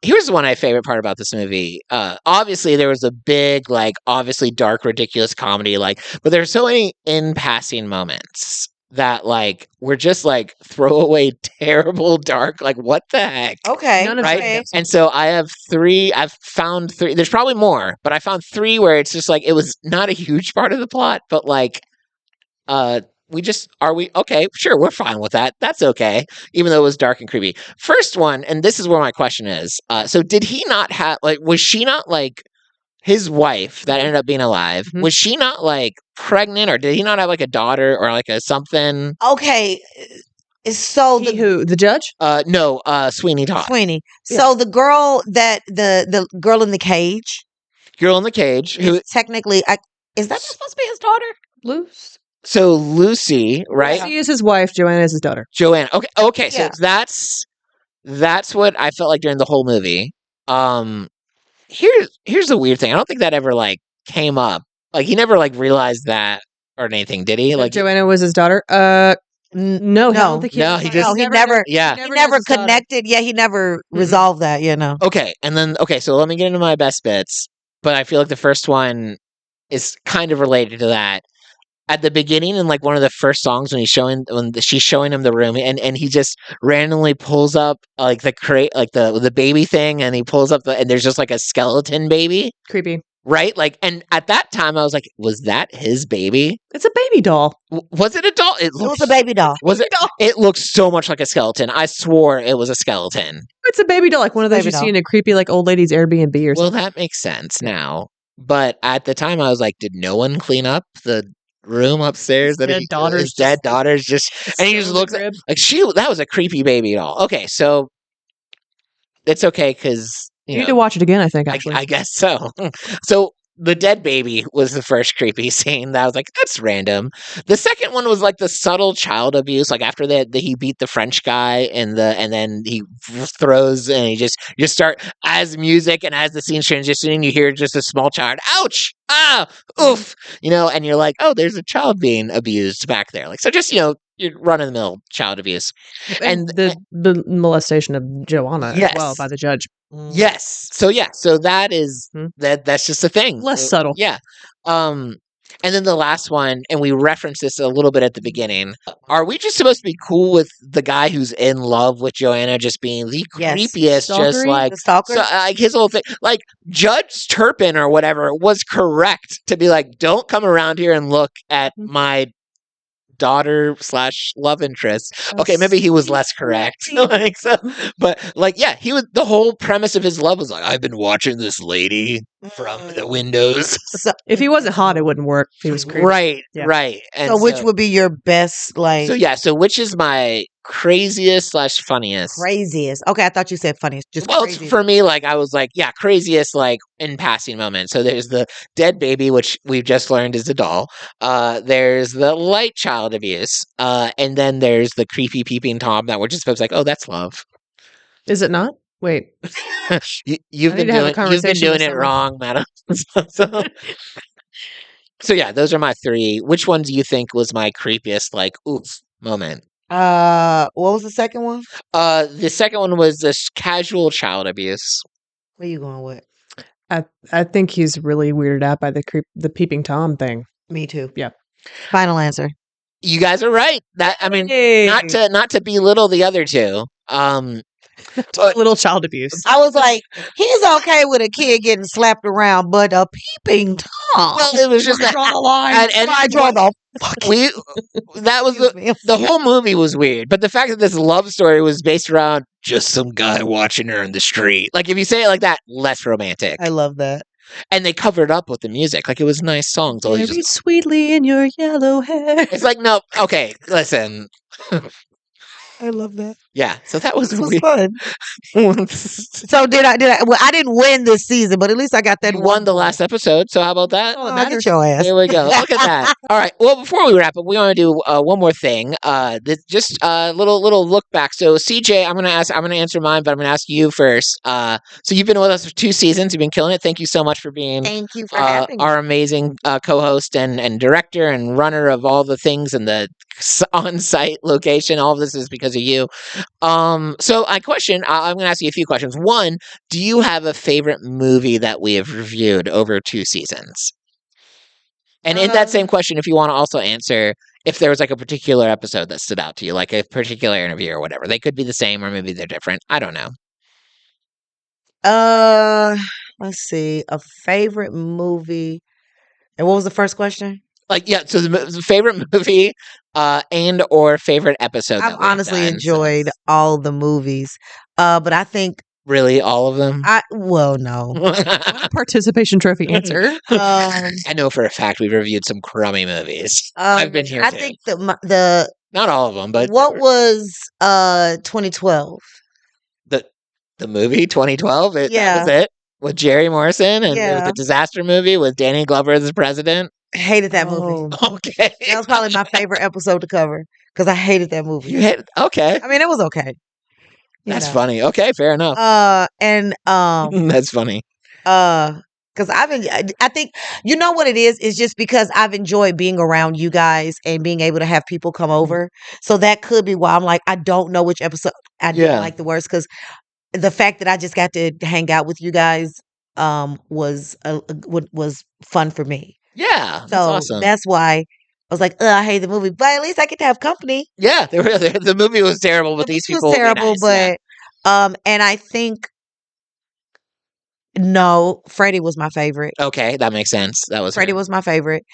Here's the one I favorite part about this movie. Obviously there was a big, like, obviously dark, ridiculous comedy, like, but there's so many in passing moments that like were just like throwaway, terrible, dark. Like, what the heck? Okay. None of Right. okay. And so I've found three. There's probably more, but I found three where it's just like it was not a huge part of the plot, but like, okay? Sure, we're fine with that. That's okay, even though it was dark and creepy. First one, and this is where my question is. So did he not have was she not like his wife that ended up being alive? Mhm. Was she not like pregnant, or did he not have like a daughter or like a something? Okay. So The judge? No, Sweeney Todd. Sweeney. So the girl that the girl in the cage Girl in the cage. Who? is technically is that supposed to be his daughter? Luce. So Lucy, right? She is his wife. Joanna is his daughter. Joanna. Okay. So Yeah. that's what I felt like during the whole movie. Here's the weird thing. I don't think that ever like came up. Like he never like realized that or anything, did he? Like Joanna was his daughter. No, I don't think he. No, he just- No, he never. yeah. He never used his daughter. connected. Yeah, he never resolved that. You know. Okay, and then so let me get into my best bits. But I feel like the first one is kind of related to that. At the beginning, in like one of the first songs, when she's showing him the room, and he just randomly pulls up like the crate, like the baby thing, and he pulls up and there's just like a skeleton baby, Creepy. right? Like, and at that time, I was like, was that his baby? It's a baby doll. Was it a doll? It was a baby doll. Was it? It looks so much like a skeleton. I swore it was a skeleton. It's a baby doll, like one of those Baby you doll. see in a creepy like old lady's Airbnb or Well, something. that makes sense now. But at the time, I was like, did no one clean up the room upstairs? His dead daughters his dead daughters just, and he just looks like that was a creepy baby doll. Okay, so it's okay because You need to watch it again, I think. I Actually, guess so. So the dead baby was the first creepy scene that I was like, that's random. The second one was like the subtle child abuse, like after that he beat the French guy and then he throws and he just start as music and as the scene's transitioning, you hear just a small child, ouch, oof, and you're like, oh, there's a child being abused back there. Like, so just, you're run of the mill child abuse. and the molestation of Joanna Yes. as well by the judge. Yes. So that is that's just a thing. Less subtle. Yeah. And then the last one, and we referenced this a little bit at the beginning. Are we just supposed to be cool with the guy who's in love with Joanna just being the Yes. creepiest, just Stalkery? like The stalker. so, like his whole thing, like Judge Turpin or whatever was correct to be like, don't come around here and look at my daughter / love interest. Okay, maybe he was less correct. Like, so, but like, yeah, he was, the whole premise of his love was like, I've been watching this lady from the windows. So, If he wasn't hot, it wouldn't work. If he was creepy. Right, Yeah. right. And so which would be your best, like, so which is my craziest / funniest? craziest? Okay, I thought you said funniest. Just Well, crazy. for me, like I was like, yeah, craziest like in passing moment. So there's the dead baby, which we've just learned is a doll. There's the light child abuse, and then there's the creepy peeping Tom that we're just supposed to like, oh, that's love. Is it not? Wait. You've I been need to have a doing conversation with it someone. wrong, madam. So yeah, those are my three. Which one do you think was my creepiest like oof moment? What was the second one? The second one was this casual child abuse. Where you going with? I think he's really weirded out by the peeping Tom thing. Me too. Yeah. Final answer. You guys are right. That I mean, Hey. not to belittle the other two. But Little child abuse. I was like, he's okay with a kid getting slapped around, but a peeping Tom. well, it was just that. draw the line. And I draw the we that was the whole movie was weird, but the fact that this love story was based around just some guy watching her in the street, like if you say it like that, less romantic. I love that. And they covered up with the music, like it was nice songs. Very sweetly in your yellow hair. It's like no, okay, listen. I love that. Yeah, so that was This was weird. fun. So did I? Well, I didn't win this season, but at least I got that. You won the last episode, so how about that? Oh, get your ass. There we go. Look at that. All right. Well, before we wrap up, we want to do one more thing. Just a little look back. So, CJ, I'm gonna answer mine, but I'm gonna ask you first. So you've been with us for 2 seasons. You've been killing it. Thank you so much for being Thank you for having me. our amazing co-host and director and runner of all the things and the on-site location. All of this is because of you. So I'm going to ask you a few questions. One, do you have a favorite movie that we have reviewed over 2 seasons? And in that same question, if you want to also answer if there was like a particular episode that stood out to you, like a particular interview or whatever. They could be the same or maybe they're different. I don't know. Let's see. A favorite movie. And what was the first question? Like, yeah, so the favorite movie and or favorite episode. I've honestly enjoyed all the movies. But I think really all of them. No. Participation trophy answer. I know for a fact we've reviewed some crummy movies. I've been here. I too. think the not all of them, but what was 2012? The movie 2012. That was it with Jerry Morrison and it was the disaster movie with Danny Glover as the president. Hated that movie. Okay, that was probably my favorite episode to cover because I hated that movie. Okay, I mean it was okay. That's funny. Okay, fair enough. That's funny. Because I think you know what it is. It's just because I've enjoyed being around you guys and being able to have people come over. So that could be why I'm like I don't know which episode I didn't like the worst because the fact that I just got to hang out with you guys was fun for me. Yeah, so awesome. That's why I was like, I hate the movie, but at least I get to have company. Yeah, the movie was terrible, but these people was terrible. But and I think no, Freddie was my favorite. Okay, that makes sense. That was Freddie was my favorite.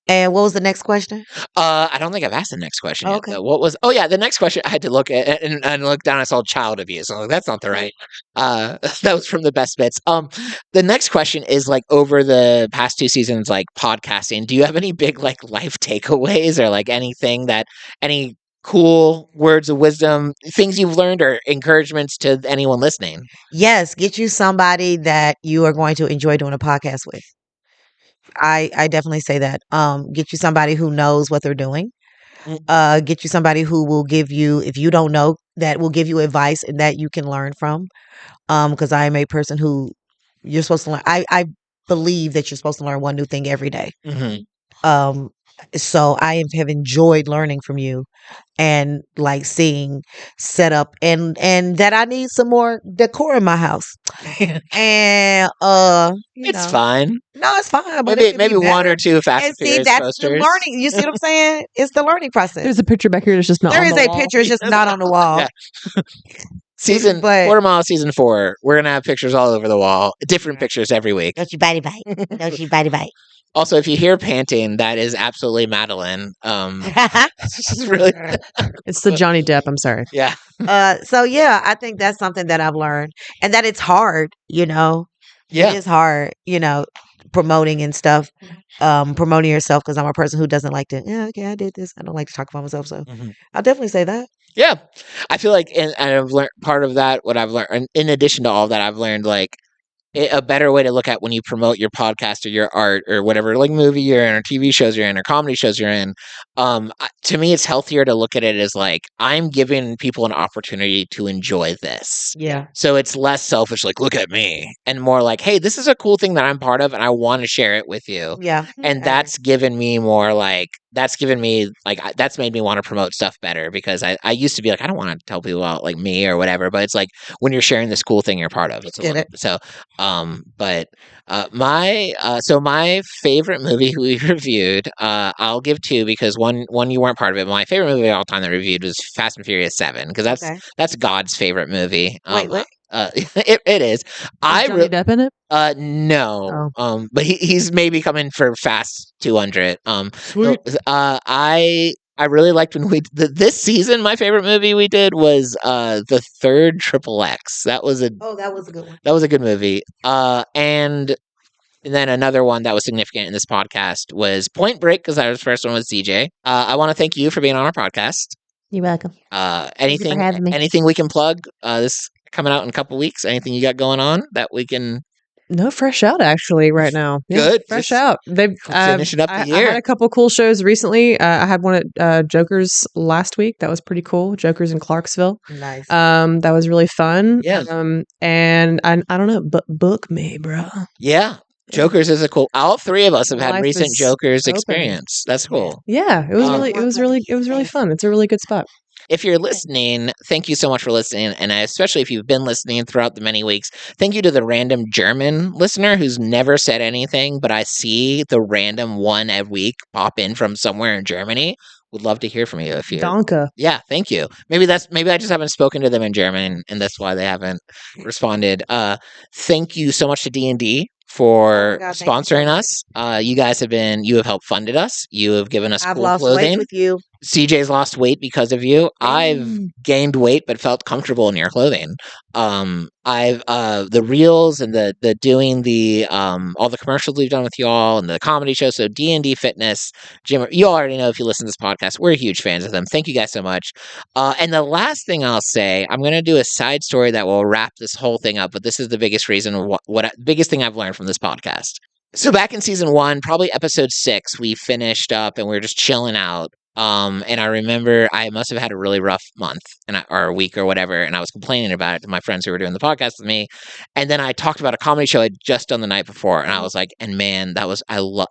And what was the next question? I don't think I've asked the next question yet. Okay. What was? Oh yeah, the next question I had to look at and look down. I saw child abuse. I'm like, that's not the right. That was from the best bits. The next question is like over the past 2 seasons, like podcasting. Do you have any big like life takeaways or like anything that any cool words of wisdom, things you've learned or encouragements to anyone listening? Yes, get you somebody that you are going to enjoy doing a podcast with. I definitely say that. Get you somebody who knows what they're doing. Get you somebody who will give you, if you don't know, that will give you advice and that you can learn from. Because I am a person who you're supposed to learn. I believe that you're supposed to learn one new thing every day. Mm-hmm. So I have enjoyed learning from you and like seeing setup and that I need some more decor in my house. And it's fine. No, it's fine. But maybe 1 or 2 Fast and Furious that's posters. The learning. You see what I'm saying? It's the learning process. There's a picture back here that's just not there on is the a wall. picture, it's just not on the wall. Quarter Mile season 4. We're gonna have pictures all over the wall. Different pictures every week. Don't you bitey bite. Don't you bitey bite. Also, if you hear panting, that is absolutely Madeline. It's really it's the Johnny Depp. I'm sorry. Yeah. So yeah, I think that's something that I've learned, and that it's hard. Yeah, it is hard. Promoting and stuff, promoting yourself because I'm a person who doesn't like to. Yeah, okay, I did this. I don't like to talk about myself, so I'll definitely say that. Yeah, I feel like, and I've learned part of that. What I've learned, in addition to all that, I've learned like a better way to look at when you promote your podcast or your art or whatever, like movie you're in or TV shows you're in or comedy shows you're in. To me, it's healthier to look at it as like, I'm giving people an opportunity to enjoy this. Yeah. So it's less selfish, like, look at me, and more like, hey, this is a cool thing that I'm part of and I want to share it with you. Yeah. And that's given me more like that's given me like that's made me want to promote stuff better because I used to be like I don't want to tell people about like me or whatever, but it's like when you're sharing this cool thing you're part of. So my favorite movie we reviewed, I'll give two because one you weren't part of it. My favorite movie of all time that I reviewed was Fast and Furious 7 because that's God's favorite movie. Wait, what? It is. Johnny Depp in it? No. But he's maybe coming for Fast 200. Sweet. I really liked when this season. My favorite movie we did was the third Triple X. That was a good one. That was a good movie. And then another one that was significant in this podcast was Point Break because I was first one with CJ. I want to thank you for being on our podcast. You're welcome. Anything we can plug? This coming out in a couple weeks. Anything you got going on that we can? No, fresh out actually right now. Yeah, good, fresh out. They've finishing up the year. I had a couple cool shows recently. I had one at Joker's last week. That was pretty cool. Joker's in Clarksville. Nice. That was really fun. Yeah. And I don't know, but book me, bro. Yeah. Joker's is a cool. All three of us have had Life recent is Joker's open. experience. That's cool. Yeah, it was really fun. It's a really good spot. If you're listening, thank you so much for listening. And especially if you've been listening throughout the many weeks, thank you to the random German listener who's never said anything, but I see the random one a week pop in from somewhere in Germany. Would love to hear from you if you. Danke. Yeah, thank you. Maybe I just haven't spoken to them in German, and that's why they haven't responded. Thank you so much to D&D for sponsoring us. You guys you have helped funded us. You have given us cool lost clothing. weight with you. CJ's lost weight because of you. I've gained weight but felt comfortable in your clothing. I've the reels and the doing the all the commercials we've done with y'all and the comedy show. So D&D Fitness, Jim, you already know if you listen to this podcast, we're huge fans of them. Thank you guys so much. And the last thing I'll say, I'm going to do a side story that will wrap this whole thing up. But this is the biggest reason, biggest thing I've learned from this podcast. So back in season 1, probably episode 6, we finished up and we were just chilling out. And I remember I must have had a really rough month or a week or whatever. And I was complaining about it to my friends who were doing the podcast with me. And then I talked about a comedy show I'd just done the night before. And I was like, and man,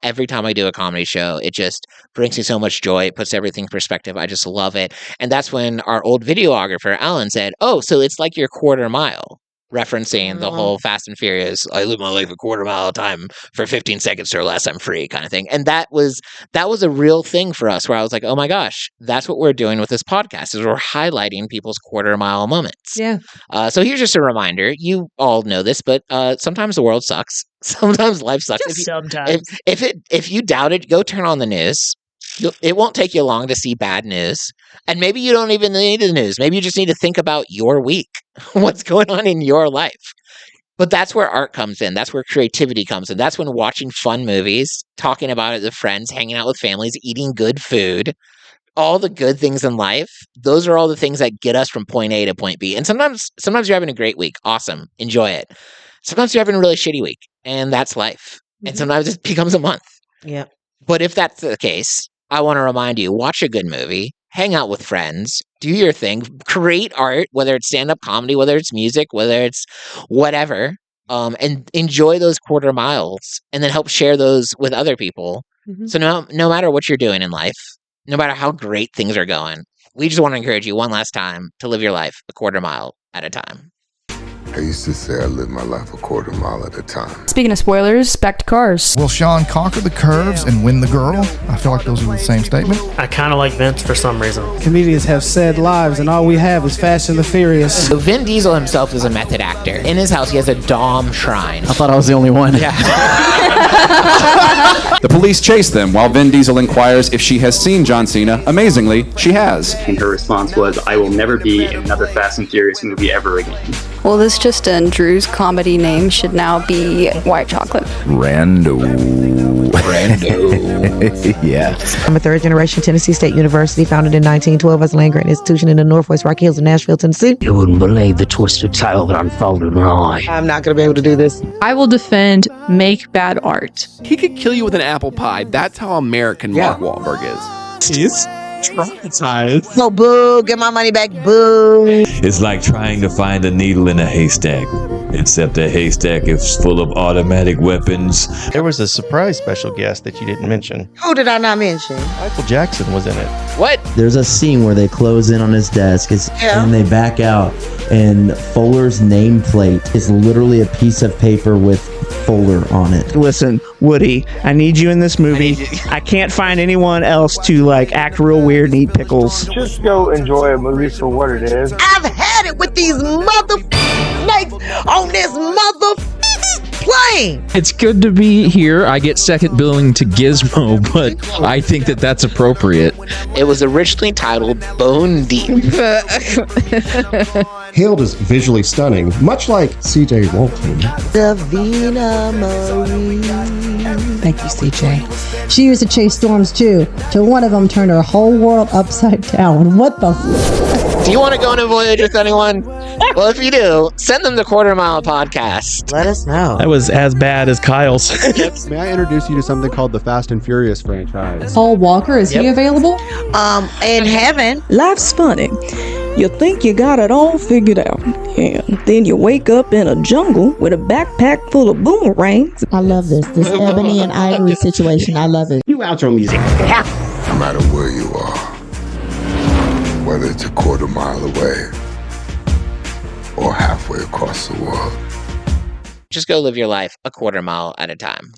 every time I do a comedy show, it just brings me so much joy. It puts everything in perspective. I just love it. And that's when our old videographer, Alan, said, oh, so it's like your quarter mile. Referencing the whole Fast and Furious, I live my life a quarter mile at a time for 15 seconds or less, I'm free kind of thing. And that was a real thing for us where I was like, oh my gosh, that's what we're doing with this podcast is we're highlighting people's quarter mile moments. Yeah. So here's just a reminder. You all know this, but sometimes the world sucks. Sometimes life sucks. Sometimes. If you doubt it, go turn on the news. It won't take you long to see bad news. And maybe you don't even need the news. Maybe you just need to think about your week, what's going on in your life. But that's where art comes in. That's where creativity comes in. That's when watching fun movies, talking about it with friends, hanging out with families, eating good food, all the good things in life, those are all the things that get us from point A to point B. And sometimes you're having a great week. Awesome. Enjoy it. Sometimes you're having a really shitty week. And that's life. And sometimes it becomes a month. Yeah. But if that's the case, I want to remind you, watch a good movie, hang out with friends, do your thing, create art, whether it's stand-up comedy, whether it's music, whether it's whatever, and enjoy those quarter miles and then help share those with other people. Mm-hmm. So no matter what you're doing in life, no matter how great things are going, we just want to encourage you one last time to live your life a quarter mile at a time. I used to say I live my life a quarter mile at a time. Speaking of spoilers, back to Cars. Will Sean conquer the curves and win the girl? I feel like those are the same statement. I kind of like Vince for some reason. Comedians have sad lives, and all we have is Fast and the Furious. So Vin Diesel himself is a method actor. In his house, he has a Dom shrine. I thought I was the only one. Yeah. The police chase them while Vin Diesel inquires if she has seen John Cena. Amazingly, she has. And her response was, I will never be in another Fast and Furious movie ever again. Well, this Justin Drew's comedy name should now be White Chocolate. Rando. Yeah. I'm a third-generation Tennessee State University, founded in 1912 as a land-grant institution in the Northwest Rocky Hills of Nashville, Tennessee. You wouldn't believe the twisted tale that unfolded in I. I'm not going to be able to do this. I will defend make bad art. He could kill you with an apple pie. That's how American Mark Wahlberg is. He's traumatized. So boo, get my money back, boo. It's like trying to find a needle in a haystack. except a haystack is full of automatic weapons. There was a surprise special guest that you didn't mention. Who did I not mention? Michael Jackson was in it. What? There's a scene where they close in on his desk and they back out, and Fuller's nameplate is literally a piece of paper with Fuller on it. Listen, Woody, I need you in this movie. I can't find anyone else to like act real weird and eat pickles. Just go enjoy a movie for what it is. I've had it with these mother snakes on this mother plane. It's good to be here. I get second billing to Gizmo, but I think that that's appropriate. It was originally titled Bone Deep. Hailed as visually stunning, much like CJ Walton. Davina Marie. Thank you, CJ. She used to chase storms too, till one of them turned her whole world upside down. What the Do you want to go on a voyage with anyone? Well, if you do, send them the Quarter Mile Podcast. Let us know. That was as bad as Kyle's. May I introduce you to something called the Fast and Furious franchise? Paul Walker, is he available? In heaven. Life's funny. You think you got it all figured out, and then you wake up in a jungle with a backpack full of boomerangs. I love this Ebony and Ivory situation. I love it. You outro music. No matter where you are, whether it's a quarter mile away or halfway across the world. Just go live your life a quarter mile at a time.